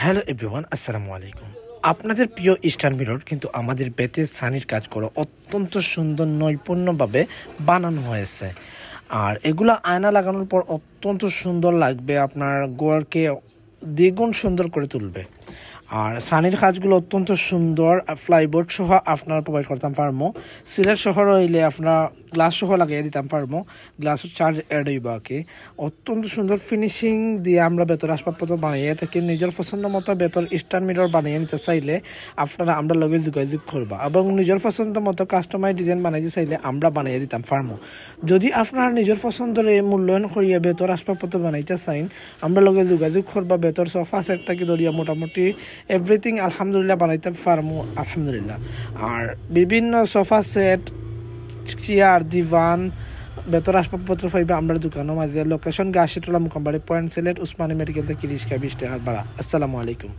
Hello everyone, আসসালামু আলাইকুম। আপনাদের প্রিয় ইস্টার মিরর কিন্তু আমাদের বেতের ছানির কাজ করে অত্যন্ত সুন্দর নৈপুণ্যভাবে বানানো হয়েছে। আর এগুলো আয়না লাগানোর পর অত্যন্ত সুন্দর লাগবে, আপনার ঘরকে দ্বিগুণ সুন্দর করে তুলবে। আর সানির কাজগুলো অত্যন্ত সুন্দর, ফ্লাইবোর্ড সহ আপনার প্রোভাইড করতাম পারবো। সিলেট সহ রইলে আপনার গ্লাস সহ লাগিয়ে দিতাম পারবো, গ্লাসের চার্জ অ্যাড হইব আর কি। অত্যন্ত সুন্দর ফিনিশিং দিয়ে আমরা বেতর আসবাবপত্র বানিয়ে থাকি। নিজের পছন্দ মতো বেতর স্টার মিরর বানিয়ে নিতে চাইলে আপনারা আমরা লগে যোগাযোগ করবা, এবং নিজের পছন্দ মতো কাস্টমাইজ ডিজাইন বানাইতে চাইলে আমরা বানিয়ে দিতাম পারবো। যদি আপনারা নিজের পছন্দের মূল্যায়ন করিয়া বেতর আসবাবপত্র বানাইতে চাইন, আমরা লগে যোগাযোগ করবা। বেতর সোফা সেট থেকে ধরিয়া মোটামুটি এভরিথিং আলহামদুলিল্লাহ বানাইতে পারবো আলহামদুলিল্লাহ। আর বিভিন্ন সোফা সেট, চেয়ার, দিভান, বেতর আসবাবপত্র পাইবে আমরা দোকানের মাঝে। Location Gachhitola Mukambari point, Sylhet, Osmani medical থেকে 30 টাকা 20 টাকার ভাড়া। আসসালামু আলাইকুম।